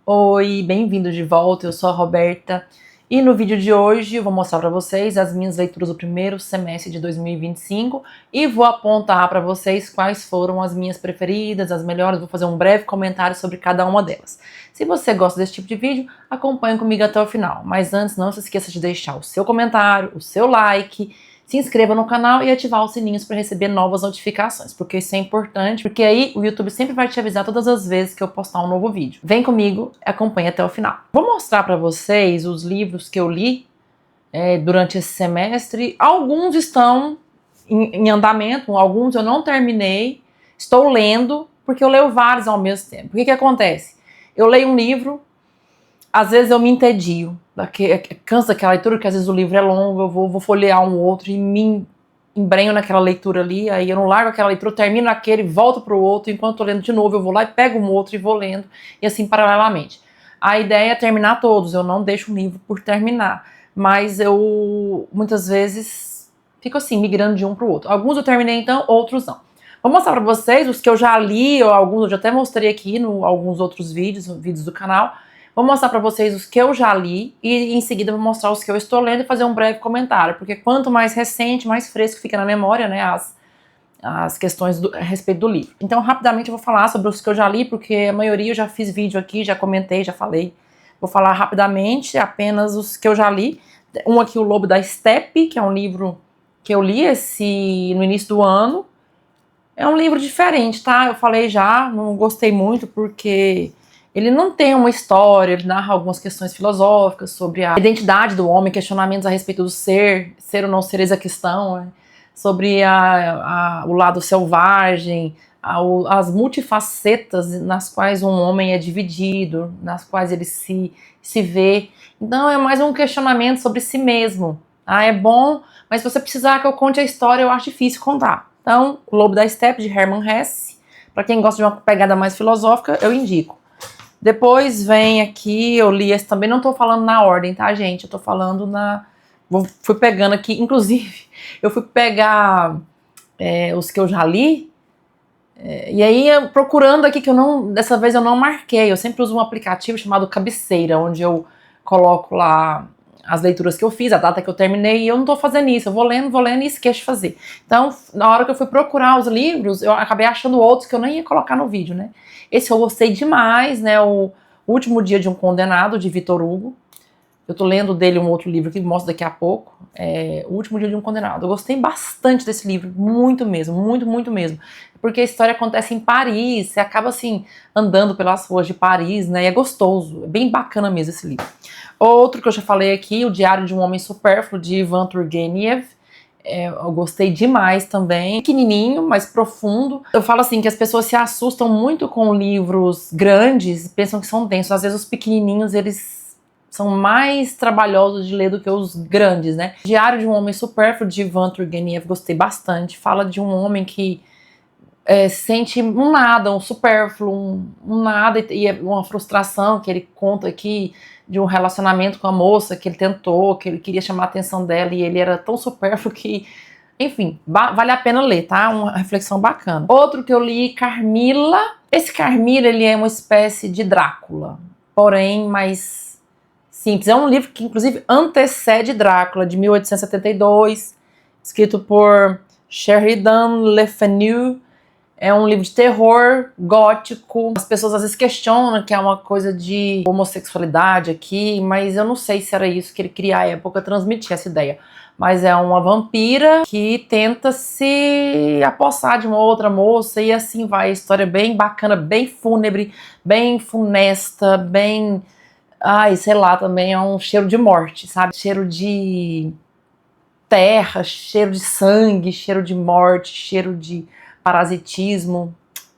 Oi, bem-vindo de volta, eu sou a Roberta e no vídeo de hoje eu vou mostrar para vocês as minhas leituras do primeiro semestre de 2025 e vou apontar para vocês quais foram as minhas preferidas, as melhores, vou fazer um breve comentário sobre cada uma delas. Se você gosta desse tipo de vídeo, acompanhe comigo até o final, mas antes não se esqueça de deixar o seu comentário, o seu like, se inscreva no canal e ativar os sininhos para receber novas notificações, porque isso é importante, porque aí o YouTube sempre vai te avisar todas as vezes que eu postar um novo vídeo. Vem comigo, acompanhe até o final. Vou mostrar para vocês os livros que eu li durante esse semestre. Alguns estão em andamento, alguns eu não terminei, estou lendo, porque eu leio vários ao mesmo tempo. O que acontece? Eu leio um livro, às vezes eu me entedio, cansa daquela leitura, porque às vezes o livro é longo, eu vou folhear um outro e me embrenho naquela leitura ali, aí eu não largo aquela leitura, eu termino aquele, volto para o outro, enquanto estou lendo de novo, eu vou lá e pego um outro e vou lendo, e assim paralelamente. A ideia é terminar todos, eu não deixo um livro por terminar, mas eu muitas vezes fico assim, migrando de um para o outro. Alguns eu terminei então, outros não. Vou mostrar para vocês os que eu já li, ou alguns eu já até mostrei aqui em alguns outros vídeos do canal. Vou mostrar para vocês os que eu já li e em seguida vou mostrar os que eu estou lendo e fazer um breve comentário, porque quanto mais recente, mais fresco fica na memória, né, as questões a respeito do livro. Então, rapidamente eu vou falar sobre os que eu já li, porque a maioria eu já fiz vídeo aqui, já comentei, já falei. Vou falar rapidamente apenas os que eu já li. Um aqui, O Lobo da Steppe, que é um livro que eu li no início do ano. É um livro diferente, tá? Eu falei já, não gostei muito porque ele não tem uma história, ele narra algumas questões filosóficas sobre a identidade do homem, questionamentos a respeito do ser ou não ser, eis a questão, né? Sobre o lado selvagem, as multifacetas nas quais um homem é dividido, nas quais ele se vê. Então é mais um questionamento sobre si mesmo. Ah, é bom, mas se você precisar que eu conte a história, eu acho difícil contar. Então, O Lobo da Steppe, de Hermann Hesse. Para quem gosta de uma pegada mais filosófica, eu indico. Depois vem aqui, eu li esse também, não tô falando na ordem, tá, gente? Eu tô falando fui pegando aqui, inclusive, eu fui pegar os que eu já li, e aí procurando aqui, dessa vez eu não marquei, eu sempre uso um aplicativo chamado Cabeceira, onde eu coloco lá as leituras que eu fiz, a data que eu terminei, e eu não tô fazendo isso, eu vou lendo e esqueço de fazer. Então, na hora que eu fui procurar os livros, eu acabei achando outros que eu nem ia colocar no vídeo, né? Esse eu gostei demais, né? O Último Dia de um Condenado, de Victor Hugo. Eu tô lendo dele um outro livro que mostro daqui a pouco, O Último Dia de um Condenado. Eu gostei bastante desse livro, muito mesmo, muito, muito mesmo. Porque a história acontece em Paris, você acaba assim, andando pelas ruas de Paris, né? E é gostoso, é bem bacana mesmo esse livro. Outro que eu já falei aqui, O Diário de um Homem Supérfluo, de Ivan Turgenev. Eu gostei demais também. Pequenininho, mas profundo. Eu falo assim que as pessoas se assustam muito com livros grandes, pensam que são densos. Às vezes os pequenininhos, eles são mais trabalhosos de ler do que os grandes, né? Diário de um Homem Supérfluo, de Ivan Turgenev, gostei bastante. Fala de um homem que sente um nada, um supérfluo, um nada, e é uma frustração que ele conta aqui de um relacionamento com a moça que ele tentou, que ele queria chamar a atenção dela e ele era tão supérfluo que, enfim, vale a pena ler, tá? Uma reflexão bacana. Outro que eu li, Carmila. Esse Carmila, ele é uma espécie de Drácula, porém mais simples. É um livro que, inclusive, antecede Drácula, de 1872, escrito por Sheridan Le Fanu. É um livro de terror gótico. As pessoas às vezes questionam que é uma coisa de homossexualidade aqui, mas eu não sei se era isso que ele queria à época transmitir essa ideia. Mas é uma vampira que tenta se apossar de uma outra moça e assim vai. A história é bem bacana, bem fúnebre, bem funesta, bem... Ai, sei lá, também é um cheiro de morte, sabe? Cheiro de terra, cheiro de sangue, cheiro de morte, cheiro de parasitismo.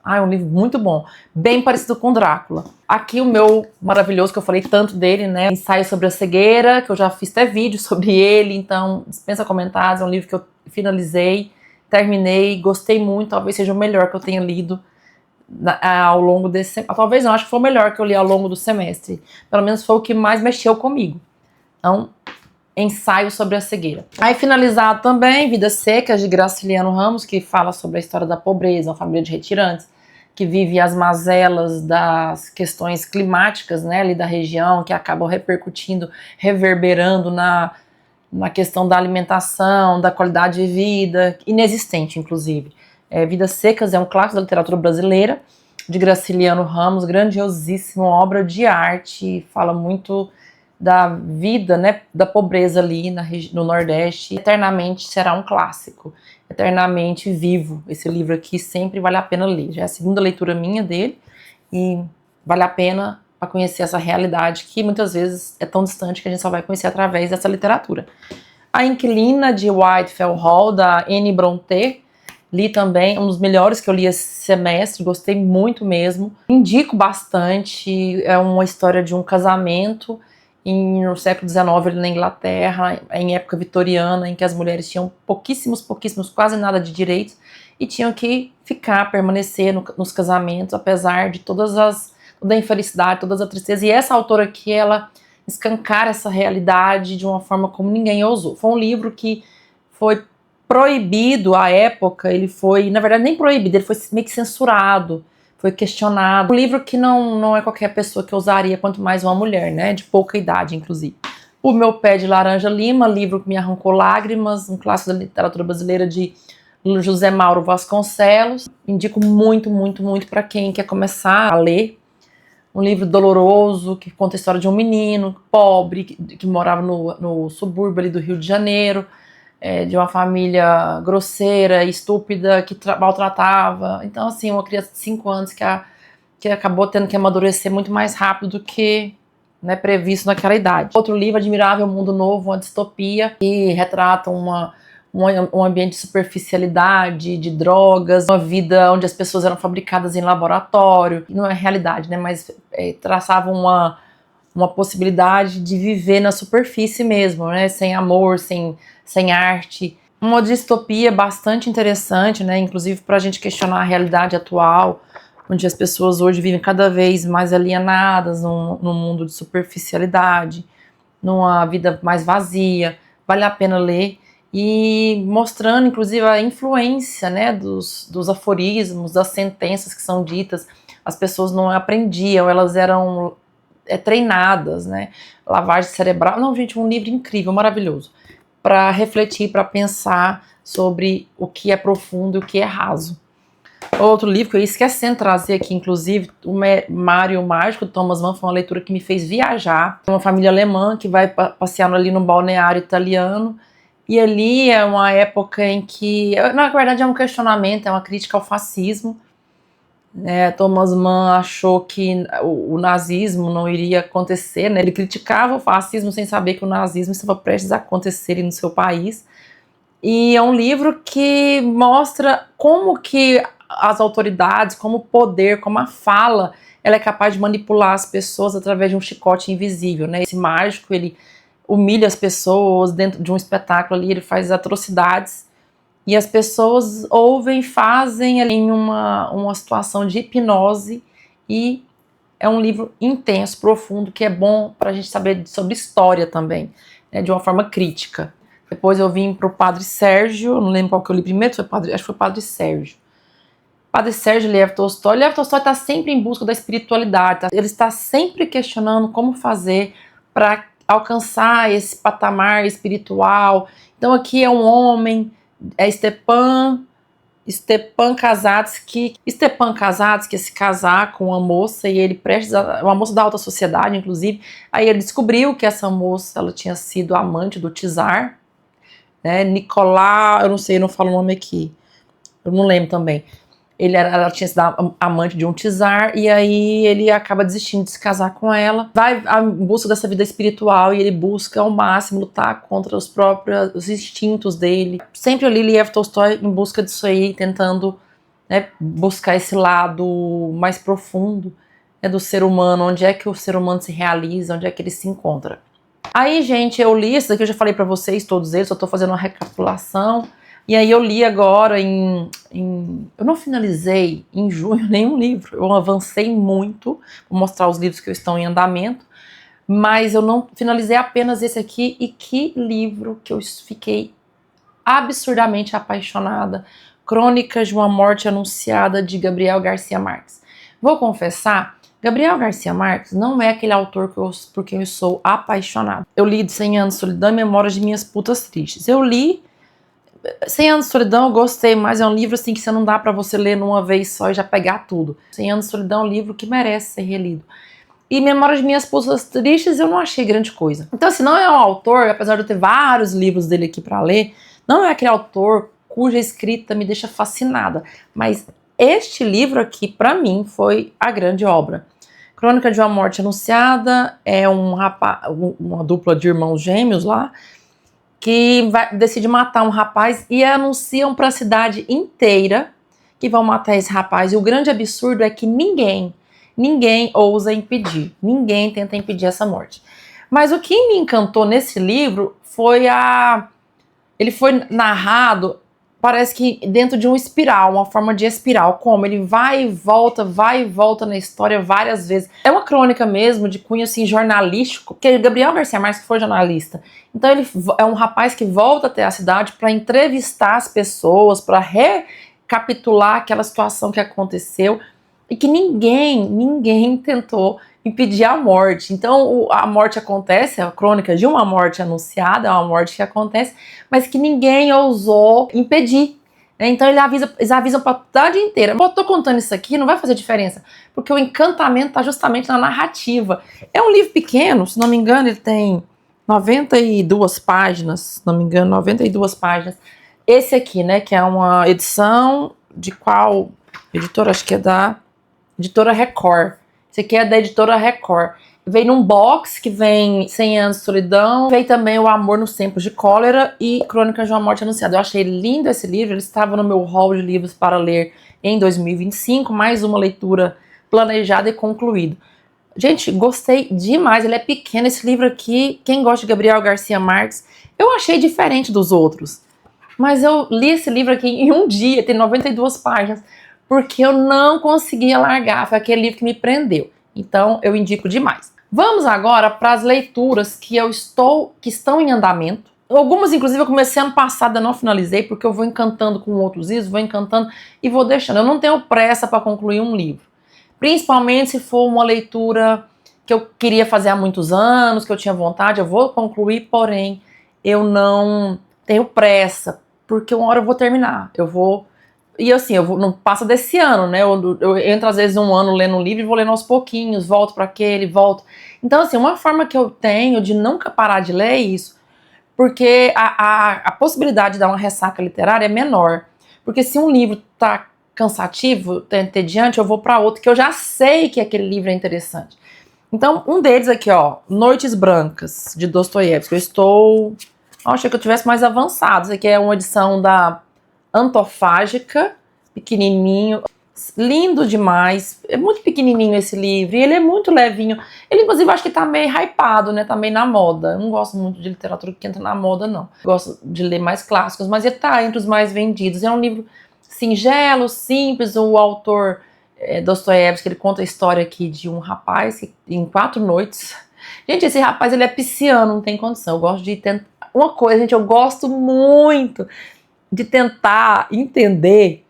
É um livro muito bom, bem parecido com Drácula. Aqui o meu maravilhoso, que eu falei tanto dele, né? Ensaio sobre a Cegueira, que eu já fiz até vídeo sobre ele, então dispensa comentários. É um livro que eu finalizei, terminei, gostei muito, talvez seja o melhor que eu tenha lido ao longo desse... Talvez não, acho que foi o melhor que eu li ao longo do semestre. Pelo menos foi o que mais mexeu comigo. Então, Ensaio sobre a Cegueira. Aí finalizado também, Vidas Secas, de Graciliano Ramos, que fala sobre a história da pobreza, uma família de retirantes, que vive as mazelas das questões climáticas, né, ali da região, que acabam repercutindo, reverberando na questão da alimentação, da qualidade de vida, inexistente, inclusive. Vidas Secas é um clássico da literatura brasileira, de Graciliano Ramos, grandiosíssima, obra de arte, fala muito da vida, né, da pobreza ali no Nordeste. Eternamente será um clássico, eternamente vivo. Esse livro aqui sempre vale a pena ler. Já é a segunda leitura minha dele e vale a pena para conhecer essa realidade que muitas vezes é tão distante que a gente só vai conhecer através dessa literatura. A Inquilina, de Whitefell Hall, da Anne Brontë, li também, um dos melhores que eu li esse semestre, gostei muito mesmo. Indico bastante, é uma história de um casamento no século XIX, na Inglaterra, em época vitoriana, em que as mulheres tinham pouquíssimos, quase nada de direitos, e tinham que permanecer nos casamentos, apesar de toda a infelicidade, toda a tristeza. E essa autora aqui, ela escancara essa realidade de uma forma como ninguém ousou. Foi um livro que foi proibido à época, ele foi, na verdade, nem proibido, ele foi meio que censurado, foi questionado. Um livro que não é qualquer pessoa que ousaria, quanto mais uma mulher, né, de pouca idade, inclusive. O Meu Pé de Laranja Lima, livro que me arrancou lágrimas, um clássico da literatura brasileira de José Mauro Vasconcelos. Indico muito para quem quer começar a ler. Um livro doloroso, que conta a história de um menino pobre, que morava no subúrbio ali do Rio de Janeiro, de uma família grosseira, estúpida, que maltratava. Então, assim, uma criança de 5 anos que acabou tendo que amadurecer muito mais rápido do que, né, previsto naquela idade. Outro livro, Admirável Mundo Novo, uma distopia, que retrata um ambiente de superficialidade, de drogas, uma vida onde as pessoas eram fabricadas em laboratório. Não é realidade, né, mas traçavam uma possibilidade de viver na superfície mesmo, né, sem amor, sem arte. Uma distopia bastante interessante, né, inclusive para a gente questionar a realidade atual, onde as pessoas hoje vivem cada vez mais alienadas num mundo de superficialidade, numa vida mais vazia. Vale a pena ler, e mostrando inclusive a influência, né, dos aforismos, das sentenças que são ditas. As pessoas não aprendiam, elas eram treinadas, né, lavagem cerebral. Não, gente, um livro incrível, maravilhoso, para refletir, para pensar sobre o que é profundo e o que é raso. Outro livro que eu ia esquecendo de trazer aqui, inclusive, o Mário Mágico, do Thomas Mann, foi uma leitura que me fez viajar. Uma família alemã que vai passear ali no balneário italiano, e ali é uma época em que, na verdade, é um questionamento, é uma crítica ao fascismo. Thomas Mann achou que o nazismo não iria acontecer, né? Ele criticava o fascismo sem saber que o nazismo estava prestes a acontecer no seu país. E é um livro que mostra como que as autoridades, como o poder, como a fala, ela é capaz de manipular as pessoas através de um chicote invisível, né? Esse mágico, ele humilha as pessoas dentro de um espetáculo ali, ele faz atrocidades, e as pessoas ouvem, fazem ali em uma situação de hipnose. E é um livro intenso, profundo, que é bom para a gente saber sobre história também, né, de uma forma crítica. Depois eu vim para o Padre Sérgio, não lembro qual que eu li primeiro, acho que foi o Padre Sérgio. Padre Sérgio Lev Tolstói. Lev Tolstói está sempre em busca da espiritualidade, tá? Ele está sempre questionando como fazer para alcançar esse patamar espiritual. Então aqui é um homem, Stepan Kazatsky ia se casar com uma moça, e ele uma moça da alta sociedade, inclusive. Aí ele descobriu que essa moça, ela tinha sido amante do czar, né, Nicolau, eu não sei, eu não falo o nome aqui, eu não lembro também. Ela tinha sido amante de um czar, e aí ele acaba desistindo de se casar com ela, vai em busca dessa vida espiritual, e ele busca ao máximo lutar contra os instintos dele. Sempre ali Lev Tolstói em busca disso aí, tentando, né, buscar esse lado mais profundo, né, do ser humano, onde é que o ser humano se realiza, onde é que ele se encontra. Aí, gente, eu li esse daqui, eu já falei pra vocês, todos eles, só tô fazendo uma recapitulação. E aí eu li agora eu não finalizei em junho nenhum livro, eu avancei muito, vou mostrar os livros que estão em andamento, mas eu não finalizei apenas esse aqui. E que livro que eu fiquei absurdamente apaixonada, Crônicas de uma Morte Anunciada, de Gabriel Garcia Marques. Vou confessar, Gabriel Garcia Marques não é aquele autor por quem eu sou apaixonado. Eu li 100 Anos de Solidão e Memórias de Minhas Putas Tristes. Eu li 100 Anos de Solidão, eu gostei, mas é um livro assim que você não dá pra você ler numa vez só e já pegar tudo. 100 Anos de Solidão é um livro que merece ser relido. E Memórias de Minhas Putas Tristes eu não achei grande coisa. Então, assim, não é um autor, apesar de eu ter vários livros dele aqui pra ler, não é aquele autor cuja escrita me deixa fascinada. Mas este livro aqui, pra mim, foi a grande obra. Crônica de uma Morte Anunciada é uma dupla de irmãos gêmeos lá, que decide matar um rapaz e anunciam para a cidade inteira que vão matar esse rapaz. E o grande absurdo é que ninguém ousa impedir, ninguém tenta impedir essa morte. Mas o que me encantou nesse livro foi ele foi narrado, parece que dentro de uma espiral, uma forma de espiral, como ele vai e volta na história várias vezes. É uma crônica mesmo, de cunho assim, jornalístico, porque Gabriel Garcia Marques foi jornalista. Então ele é um rapaz que volta até a cidade para entrevistar as pessoas, para recapitular aquela situação que aconteceu, e que ninguém tentou impedir a morte. Então a morte acontece, é a crônica de uma morte anunciada, é uma morte que acontece, mas que ninguém ousou impedir. Então eles avisam para a cidade inteira. Eu tô contando isso aqui, não vai fazer diferença, porque o encantamento está justamente na narrativa. É um livro pequeno, se não me engano, ele tem 92 páginas, se não me engano, 92 páginas. Esse aqui, né, que é uma edição de qual editora? Acho que é da Editora Record. Esse aqui é da Editora Record. Veio num box que vem 100 Anos de Solidão, veio também O Amor nos Tempos de Cólera e Crônicas de uma Morte Anunciada. Eu achei lindo esse livro, ele estava no meu hall de livros para ler em 2025, mais uma leitura planejada e concluída. Gente, gostei demais, ele é pequeno, esse livro aqui, quem gosta de Gabriel Garcia Marques, eu achei diferente dos outros. Mas eu li esse livro aqui em um dia, tem 92 páginas, porque eu não conseguia largar, foi aquele livro que me prendeu. Então, eu indico demais. Vamos agora para as leituras que estão em andamento. Algumas, inclusive, eu comecei ano passado, eu não finalizei, porque eu vou encantando com outros livros, vou encantando e vou deixando. Eu não tenho pressa para concluir um livro. Principalmente se for uma leitura que eu queria fazer há muitos anos, que eu tinha vontade, eu vou concluir, porém, eu não tenho pressa, porque uma hora eu vou terminar. E assim, não passa desse ano, né? Eu entro às vezes um ano lendo um livro e vou lendo aos pouquinhos, volto para aquele, volto. Então, assim, uma forma que eu tenho de nunca parar de ler é isso, porque a possibilidade de dar uma ressaca literária é menor. Porque se um livro tá cansativo, tá entediante, eu vou para outro que eu já sei que aquele livro é interessante. Então, um deles aqui, ó, Noites Brancas, de Dostoiévski. Achei que eu tivesse mais avançado. Isso aqui é uma edição da Antofágica, pequenininho, lindo demais, é muito pequenininho esse livro, e ele é muito levinho, ele inclusive acho que tá meio hypado, né, tá meio na moda, eu não gosto muito de literatura que entra na moda não, gosto de ler mais clássicos, mas ele tá entre os mais vendidos, é um livro singelo, simples, o autor Dostoiévski, ele conta a história aqui de um rapaz que em 4 noites, gente, esse rapaz ele é pisciano, não tem condição, eu gosto de tentar, uma coisa, gente, eu gosto muito de tentar entender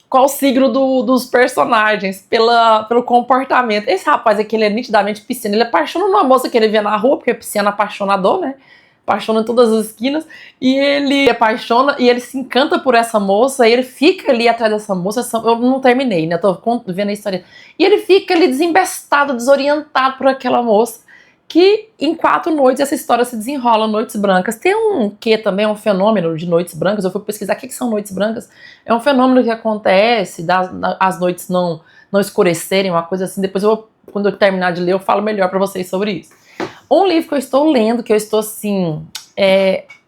qual o signo dos personagens pelo comportamento. Esse rapaz aqui, ele é nitidamente pisciano, ele apaixona numa moça que ele vê na rua, porque é pisciano apaixonador, né? Apaixona em todas as esquinas, e ele apaixona, e ele se encanta por essa moça, e ele fica ali atrás dessa moça, eu não terminei, né? Tô vendo a história. E ele fica ali desembestado, desorientado por aquela moça, que em 4 noites essa história se desenrola, Noites Brancas. Tem um que também é um fenômeno de noites brancas, eu fui pesquisar o que são noites brancas, é um fenômeno que acontece, as noites não escurecerem, uma coisa assim, depois quando eu terminar de ler, eu falo melhor pra vocês sobre isso. Um livro que eu estou lendo, que eu estou assim,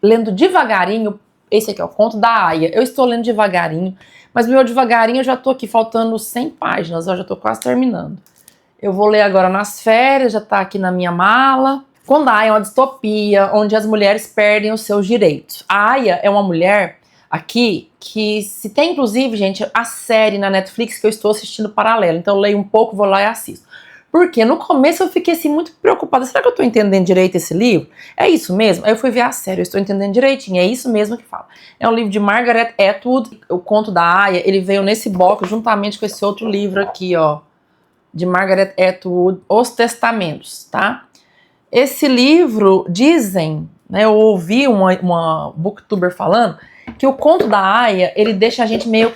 lendo devagarinho, esse aqui é o Conto da Aia, eu estou lendo devagarinho, mas meu devagarinho eu já tô aqui faltando 100 páginas, eu já tô quase terminando. Eu vou ler agora nas férias, já tá aqui na minha mala. Conto da Aia é uma distopia, onde as mulheres perdem os seus direitos. A Aia é uma mulher aqui que se tem, inclusive, gente, a série na Netflix que eu estou assistindo paralelo. Então eu leio um pouco, vou lá e assisto. Porque no começo eu fiquei assim muito preocupada, será que eu tô entendendo direito esse livro? É isso mesmo? Aí eu fui ver a série, eu estou entendendo direitinho, é isso mesmo que fala. É um livro de Margaret Atwood, o Conto da Aia, ele veio nesse box juntamente com esse outro livro aqui, ó, de Margaret Atwood, Os Testamentos, tá? Esse livro, dizem, né, eu ouvi uma booktuber falando, que o Conto da Aia, ele deixa a gente meio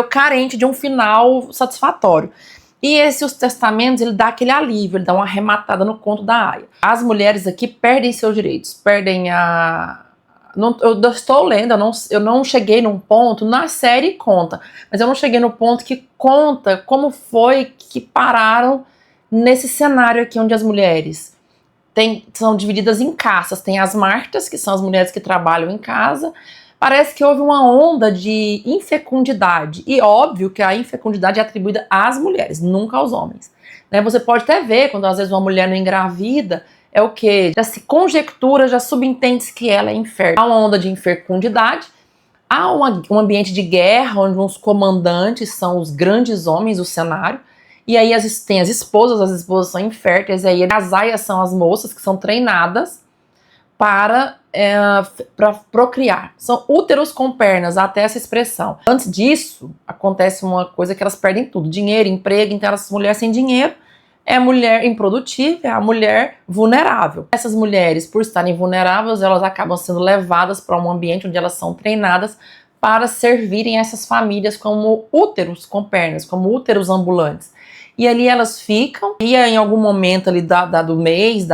carente de um final satisfatório. E Os Testamentos, ele dá aquele alívio, ele dá uma arrematada no Conto da Aia. As mulheres aqui perdem seus direitos, perdem a... Não, eu estou lendo, eu não cheguei num ponto, na série conta, mas eu não cheguei no ponto que conta como foi que pararam nesse cenário aqui onde as mulheres são divididas em castas. Tem as martas, que são as mulheres que trabalham em casa. Parece que houve uma onda de infecundidade. E óbvio que a infecundidade é atribuída às mulheres, nunca aos homens. Né? Você pode até ver, quando às vezes uma mulher não engravida, é o quê? Já se conjectura, já subentende-se que ela é infértil. Há uma onda de infecundidade, há um ambiente de guerra, onde os comandantes são os grandes homens do cenário, e aí tem as esposas são inférteis, e aí as aias são as moças que são treinadas para procriar. São úteros com pernas, até essa expressão. Antes disso, acontece uma coisa que elas perdem tudo: dinheiro, emprego. Então, essas mulheres sem dinheiro é a mulher improdutiva, é a mulher vulnerável. Essas mulheres, por estarem vulneráveis, elas acabam sendo levadas para um ambiente onde elas são treinadas para servirem essas famílias como úteros com pernas, como úteros ambulantes. E ali elas ficam, e em algum momento ali do mês,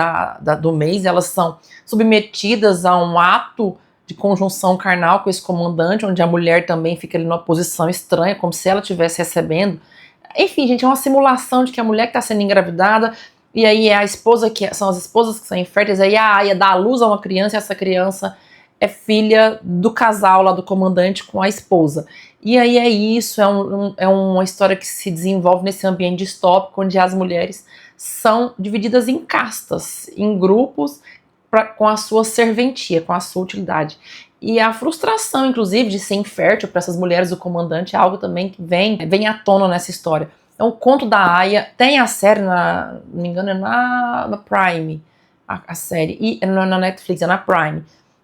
elas são submetidas a um ato de conjunção carnal com esse comandante, onde a mulher também fica ali numa posição estranha, como se ela estivesse recebendo. Enfim, gente, é uma simulação de que a mulher que está sendo engravidada, e aí é a esposa são as esposas que são inférteis, aí a aia dá à luz a uma criança, e essa criança é filha do casal lá do comandante com a esposa. E aí é isso, é uma história que se desenvolve nesse ambiente distópico, onde as mulheres são divididas em castas, em grupos, com a sua serventia, com a sua utilidade. E a frustração, inclusive, de ser infértil para essas mulheres do comandante é algo também que vem à tona nessa história. Então, o Conto da Aia tem a série, não me engano, é na Prime, a série, e não é na Netflix, é na Prime.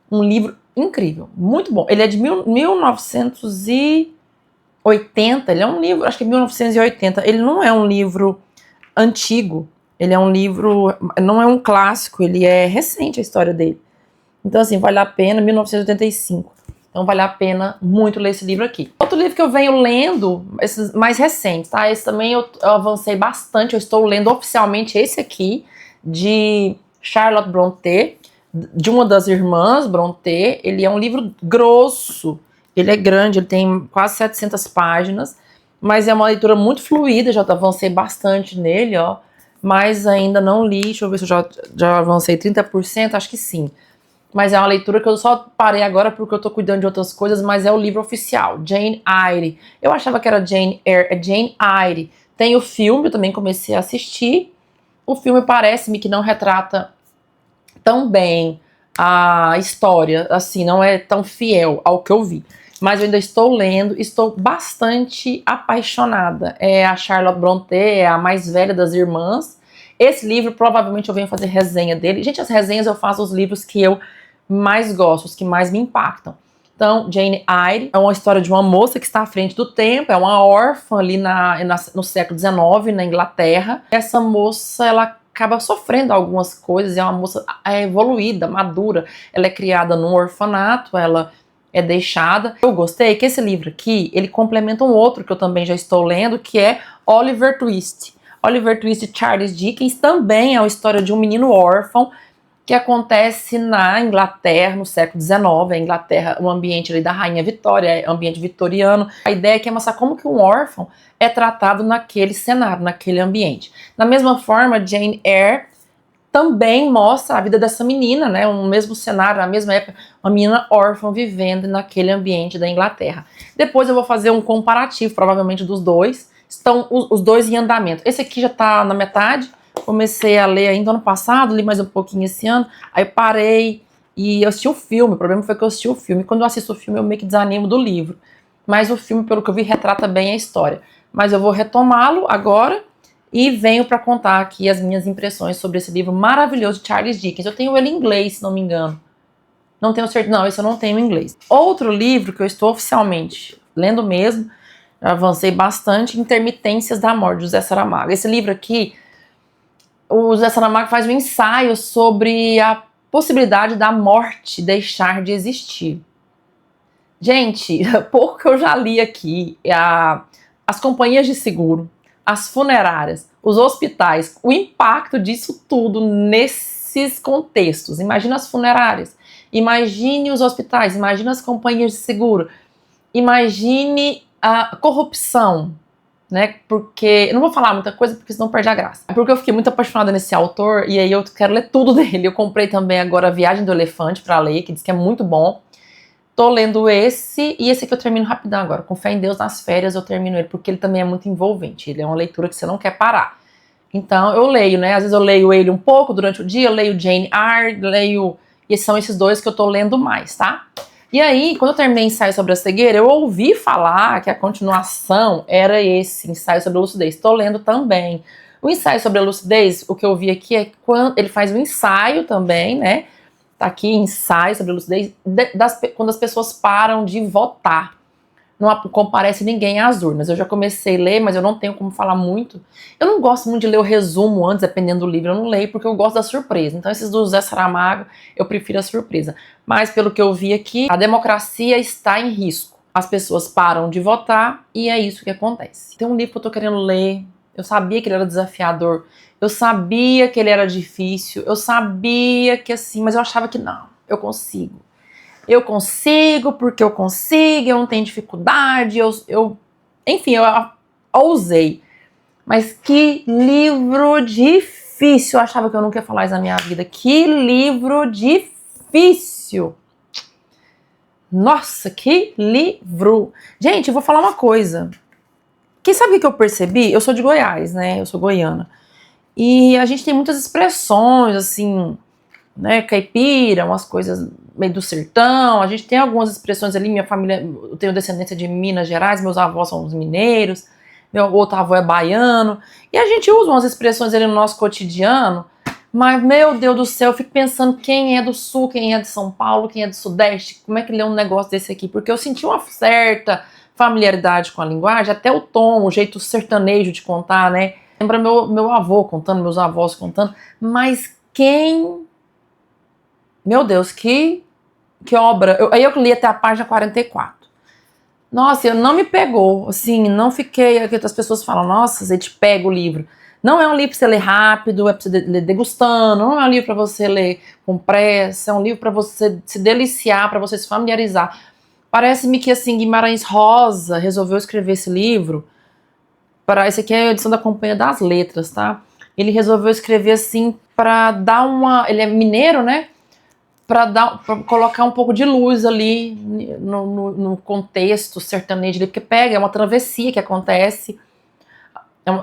Um livro incrível, muito bom. Ele é de 1980, ele é um livro, acho que é 1980. Ele não é um livro antigo, ele é um livro, não é um clássico, ele é recente a história dele. Então, assim, vale a pena, 1985. Então, vale a pena muito ler esse livro aqui. Outro livro que eu venho lendo, esses mais recentes, tá? Esse também eu avancei bastante, eu estou lendo oficialmente esse aqui, de Charlotte Brontë, de uma das irmãs Brontë. Ele é um livro grosso, ele é grande, ele tem quase 700 páginas, mas é uma leitura muito fluida, já avancei bastante nele, ó, mas ainda não li, deixa eu ver se eu já avancei 30%, acho que sim. Mas é uma leitura que eu só parei agora porque eu tô cuidando de outras coisas, mas é o livro oficial, Jane Eyre. Eu achava que era Jane Eyre, é Jane Eyre. Tem o filme, eu também comecei a assistir. O filme parece-me que não retrata tão bem a história, assim, não é tão fiel ao que eu vi. Mas eu ainda estou lendo, estou bastante apaixonada. É a Charlotte Brontë, é a mais velha das irmãs. Esse livro, provavelmente eu venho fazer resenha dele. Gente, as resenhas eu faço os livros que eu mais gosto, os que mais me impactam. Então, Jane Eyre é uma história de uma moça que está à frente do tempo, é uma órfã ali no século XIX, na Inglaterra. Essa moça, ela acaba sofrendo algumas coisas, é uma moça evoluída, madura. Ela é criada num orfanato, ela é deixada. Eu gostei que esse livro aqui, ele complementa um outro que eu também já estou lendo, que é Oliver Twist. Oliver Twist de Charles Dickens também é uma história de um menino órfão que acontece na Inglaterra, no século XIX. A Inglaterra, o ambiente ali da Rainha Vitória, ambiente vitoriano. A ideia aqui é mostrar como que um órfão é tratado naquele cenário, naquele ambiente. Da mesma forma, Jane Eyre também mostra a vida dessa menina, né? No mesmo cenário, na mesma época, uma menina órfã vivendo naquele ambiente da Inglaterra. Depois eu vou fazer um comparativo, provavelmente, dos dois. Estão os dois em andamento. Esse aqui já está na metade. Comecei a ler ainda ano passado, li mais um pouquinho esse ano, aí parei e eu assisti o filme. O problema foi que eu assisti o filme. Quando eu assisto o filme, eu meio que desanimo do livro. Mas o filme, pelo que eu vi, retrata bem a história. Mas eu vou retomá-lo agora E venho para contar aqui as minhas impressões sobre esse livro maravilhoso de Charles Dickens. Eu tenho ele em inglês, se não me engano. Não tenho certeza, não, esse eu não tenho em inglês. Outro livro que eu estou oficialmente lendo mesmo, já avancei bastante, Intermitências da Morte, de José Saramago. Esse livro aqui, o José Saramago faz um ensaio sobre a possibilidade da morte deixar de existir. Gente, pouco que eu já li aqui, as companhias de seguro, as funerárias, os hospitais, o impacto disso tudo nesses contextos. Imagina as funerárias, imagine os hospitais, imagine as companhias de seguro, imagine a corrupção, né? Porque eu não vou falar muita coisa porque senão perde a graça. É porque eu fiquei muito apaixonada nesse autor e aí eu quero ler tudo dele. Eu comprei também agora A Viagem do Elefante para ler, que diz que é muito bom. Tô lendo esse e esse aqui eu termino rapidão agora. Com fé em Deus, nas férias eu termino ele porque ele também é muito envolvente. Ele é uma leitura que você não quer parar. Então eu leio, né? Às vezes eu leio ele um pouco durante o dia, eu leio Jane Eyre, leio... E são esses dois que eu tô lendo mais, tá? E aí, quando eu terminei Ensaio sobre a Cegueira, eu ouvi falar que a continuação era esse, Ensaio sobre a Lucidez. Tô lendo também. O Ensaio sobre a Lucidez, o que eu vi aqui é quando ele faz um ensaio também, né? Tá aqui, ensaio sobre a lucidez, quando as pessoas param de votar. Não comparece ninguém às urnas. Eu já comecei a ler, mas eu não tenho como falar muito. Eu não gosto muito de ler o resumo antes, dependendo do livro. Eu não leio porque eu gosto da surpresa. Então, esses do José Saramago, eu prefiro a surpresa. Mas, pelo que eu vi aqui, a democracia está em risco. As pessoas param de votar e é isso que acontece. Tem um livro que eu tô querendo ler. Eu sabia que ele era desafiador. Eu sabia que ele era difícil. Eu sabia que assim, mas eu achava que não, eu consigo. Eu consigo porque eu consigo, eu não tenho dificuldade, enfim, eu ousei. Mas que livro difícil. Eu achava que eu nunca ia falar isso na minha vida. Que livro difícil. Nossa, que livro. Gente, eu vou falar uma coisa. Quem sabe o que eu percebi? Eu sou de Goiás, né? Eu sou goiana. E a gente tem muitas expressões, assim, né? Caipira, umas coisas meio do sertão. A gente tem algumas expressões ali. Minha família, eu tenho descendência de Minas Gerais, meus avós são os mineiros, meu outro avô é baiano. E a gente usa umas expressões ali no nosso cotidiano. Mas, meu Deus do céu, eu fico pensando quem é do Sul, quem é de São Paulo, quem é do Sudeste, como é que lê um negócio desse aqui? Porque eu senti uma certa familiaridade com a linguagem, até o tom, o jeito sertanejo de contar, né? Lembra meu avô contando, meus avós contando, mas quem... Meu Deus, que obra. Aí eu li até a página 44. Nossa, não me pegou, assim, não fiquei... As pessoas falam, nossa, você te pega o livro. Não é um livro para você ler rápido, é para você ler degustando, não é um livro para você ler com pressa, é um livro para você se deliciar, para você se familiarizar. Parece-me que, assim, Guimarães Rosa resolveu escrever esse livro esse aqui é a edição da Companhia das Letras, tá? Ele resolveu escrever assim para dar uma... Ele é mineiro, né? Pra colocar um pouco de luz ali no contexto sertanejo ali, porque é uma travessia que acontece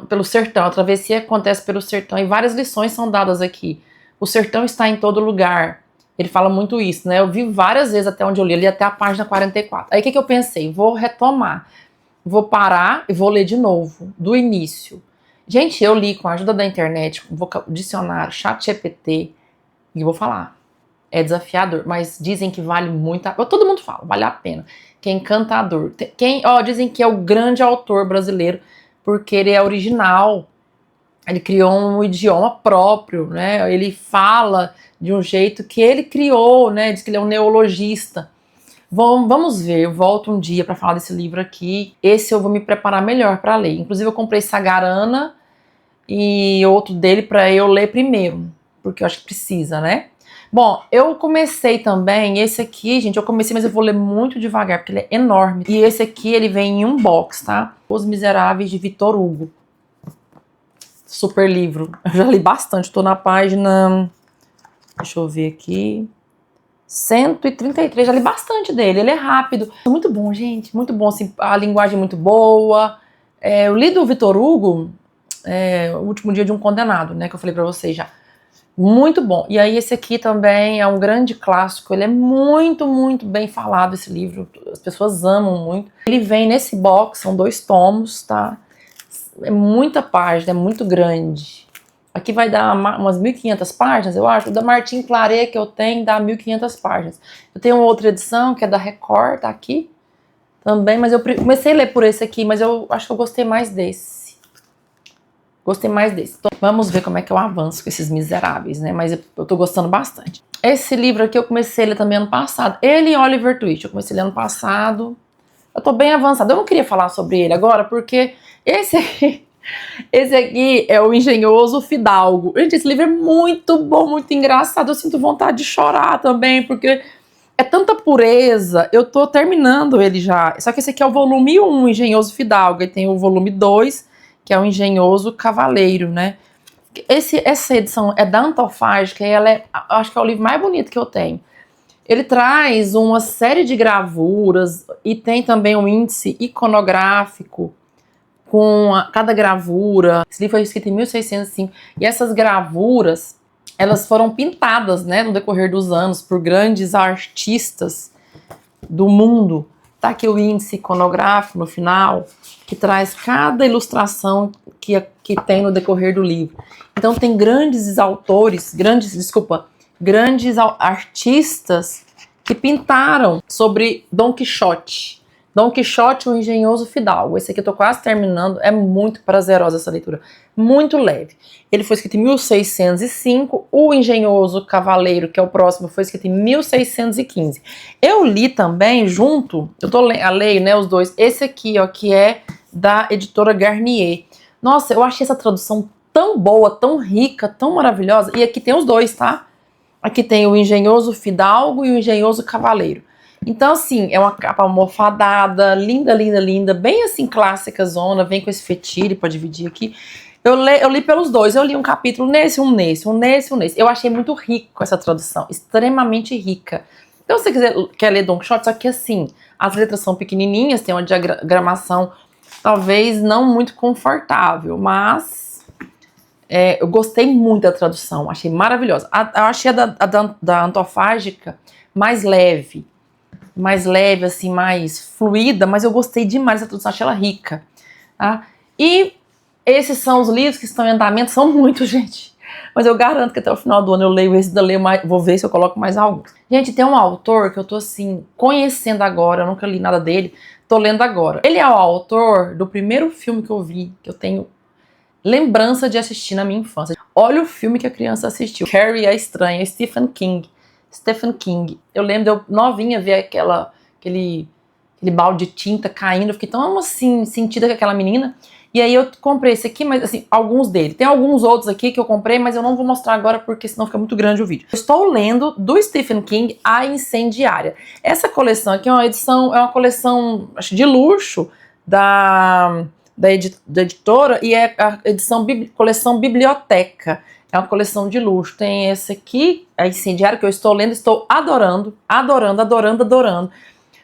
pelo sertão, a travessia acontece pelo sertão e várias lições são dadas aqui. O sertão está em todo lugar. Ele fala muito isso, né? Eu vi várias vezes até onde eu li até a página 44. Aí o que eu pensei? Vou retomar. Vou parar e vou ler de novo, do início. Gente, eu li com a ajuda da internet, com dicionário, ChatGPT, e vou falar, é desafiador, mas dizem que vale muito, todo mundo fala, vale a pena, que é encantador. Dizem que é o grande autor brasileiro, porque ele é original, ele criou um idioma próprio, né? Ele fala de um jeito que ele criou, né? Diz que ele é um neologista. Vamos ver, eu volto um dia para falar desse livro aqui. Esse eu vou me preparar melhor para ler. Inclusive eu comprei Sagarana e outro dele para eu ler primeiro, porque eu acho que precisa, né? Bom, eu comecei também, esse aqui, gente, eu comecei, mas eu vou ler muito devagar, porque ele é enorme. E esse aqui, ele vem em um box, tá? Os Miseráveis, de Victor Hugo. Super livro. Eu já li bastante, tô na página... Deixa eu ver aqui... 133, já li bastante dele, ele é rápido. Muito bom, gente, muito bom, assim, a linguagem é muito boa. Eu li do Victor Hugo, O Último Dia de um Condenado, né, que eu falei pra vocês já. Muito bom. E aí esse aqui também é um grande clássico, ele é muito, muito bem falado, esse livro, as pessoas amam muito. Ele vem nesse box, são 2 tomos, tá? é muita página, é muito grande. Aqui vai dar umas 1.500 páginas, eu acho. O da Martin Claret que eu tenho dá 1.500 páginas. Eu tenho uma outra edição, que é da Record, tá aqui também, mas eu comecei a ler por esse aqui, mas eu acho que eu gostei mais desse. Gostei mais desse. Então, vamos ver como é que eu avanço com esses miseráveis, né? Mas eu tô gostando bastante. Esse livro aqui eu comecei a ler também ano passado. Ele e Oliver Twist, eu comecei a ler ano passado. Eu tô bem avançado. Eu não queria falar sobre ele agora, porque esse aqui é o Engenhoso Fidalgo. Gente, esse livro é muito bom, muito engraçado. Eu sinto vontade de chorar também, porque é tanta pureza. Eu tô terminando ele já. Só que esse aqui é o volume 1, Engenhoso Fidalgo. E tem o volume 2, que é o Engenhoso Cavaleiro, né? Essa edição é da Antofágica e ela é, acho que é o livro mais bonito que eu tenho. Ele traz uma série de gravuras e tem também um índice iconográfico com cada gravura. Esse livro foi escrito em 1605 e essas gravuras, elas foram pintadas, né, no decorrer dos anos por grandes artistas do mundo. Tá aqui o índice iconográfico no final, que traz cada ilustração que tem no decorrer do livro. Então tem grandes autores, grandes artistas que pintaram sobre Dom Quixote. Dom Quixote, o Engenhoso Fidalgo. Esse aqui eu tô quase terminando, é muito prazerosa essa leitura, muito leve. Ele foi escrito em 1605, o Engenhoso Cavaleiro, que é o próximo, foi escrito em 1615. Eu li também junto, leio, né, os dois, esse aqui, ó, que é da editora Garnier. Nossa, eu achei essa tradução tão boa, tão rica, tão maravilhosa, e aqui tem os dois, tá? Aqui tem o Engenhoso Fidalgo e o Engenhoso Cavaleiro. Então, assim, é uma capa almofadada, linda, linda, linda, bem assim, clássica zona, vem com esse fetilho pra dividir aqui. Eu li pelos dois, eu li um capítulo nesse, um nesse, um nesse, um nesse. Eu achei muito rico essa tradução, extremamente rica. Então, se você quer ler Don Quixote, só que assim, as letras são pequenininhas, tem uma diagramação talvez não muito confortável, mas eu gostei muito da tradução, achei maravilhosa. Eu achei da Antofágica mais leve, assim, mais fluida, mas eu gostei demais da tradução, achei ela rica, tá? E esses são os livros que estão em andamento, são muitos, gente, mas eu garanto que até o final do ano eu leio esse, vou ver se eu coloco mais alguns. Gente, tem um autor que eu tô, assim, conhecendo agora, eu nunca li nada dele, tô lendo agora. Ele é o autor do primeiro filme que eu vi, que eu tenho lembrança de assistir na minha infância. Olha o filme que a criança assistiu, Carrie a Estranha, Stephen King. Eu lembro de eu novinha ver aquele balde de tinta caindo, eu fiquei tão assim, sentida com aquela menina. E aí eu comprei esse aqui, mas assim, alguns dele. Tem alguns outros aqui que eu comprei, mas eu não vou mostrar agora porque senão fica muito grande o vídeo. Eu estou lendo do Stephen King A Incendiária. Essa coleção aqui é uma coleção, acho, de luxo da editora, e é a coleção Biblioteca. É uma coleção de luxo. Tem esse aqui, a Incendiária, que eu estou lendo, estou adorando, adorando, adorando, adorando.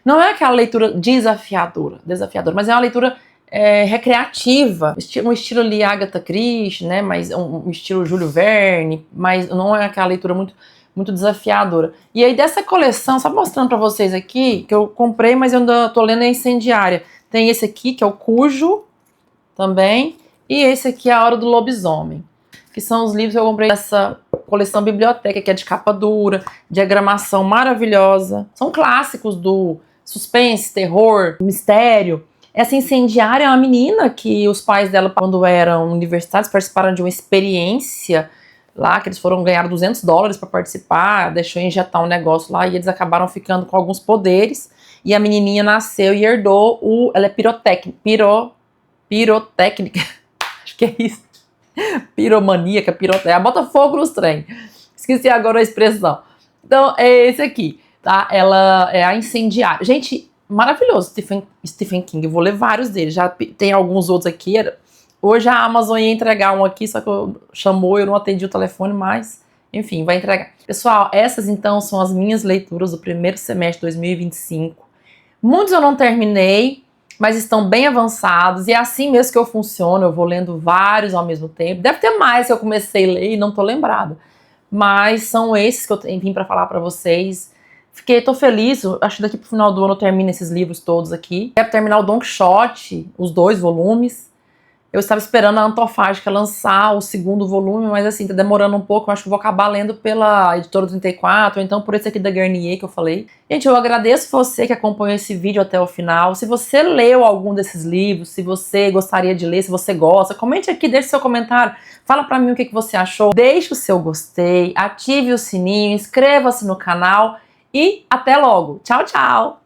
Não é aquela leitura desafiadora, mas é uma leitura recreativa, um estilo ali Agatha Christie, né, mas um estilo Júlio Verne, mas não é aquela leitura muito, muito desafiadora. E aí dessa coleção, só mostrando para vocês aqui, que eu comprei, mas eu ainda tô lendo a Incendiária. Tem esse aqui, que é o Cujo, também, e esse aqui é A Hora do Lobisomem, que são os livros que eu comprei dessa coleção Biblioteca, que é de capa dura, diagramação maravilhosa. São clássicos do suspense, terror, mistério. Essa Incendiária é uma menina que os pais dela, quando eram universitários, participaram de uma experiência lá, que eles foram ganhar $200 para participar, deixou injetar um negócio lá e eles acabaram ficando com alguns poderes. E a menininha nasceu e herdou ela é pirotécnica, acho que é isso. Piromaníaca, pirotécnica, bota fogo nos trem. Esqueci agora a expressão. Então, é esse aqui, tá? Ela é a Incendiária. Gente, maravilhoso, Stephen King. Eu vou ler vários deles. Já tem alguns outros aqui. Hoje a Amazon ia entregar um aqui, só que eu não atendi o telefone, mas, enfim, vai entregar. Pessoal, essas então são as minhas leituras do primeiro semestre de 2025. Muitos eu não terminei, mas estão bem avançados, e é assim mesmo que eu funciono, eu vou lendo vários ao mesmo tempo. Deve ter mais que eu comecei a ler e não tô lembrada, mas são esses que eu vim para falar para vocês. Tô feliz, acho que daqui pro final do ano eu termino esses livros todos aqui. Quero terminar o Don Quixote, os 2 volumes, Eu estava esperando a Antofágica lançar o segundo volume, mas assim, tá demorando um pouco, eu acho que eu vou acabar lendo pela Editora 34, ou então por esse aqui da Garnier que eu falei. Gente, eu agradeço você que acompanhou esse vídeo até o final. Se você leu algum desses livros, se você gostaria de ler, se você gosta, comente aqui, deixe seu comentário. Fala pra mim o que você achou. Deixe o seu gostei, ative o sininho, inscreva-se no canal e até logo. Tchau, tchau!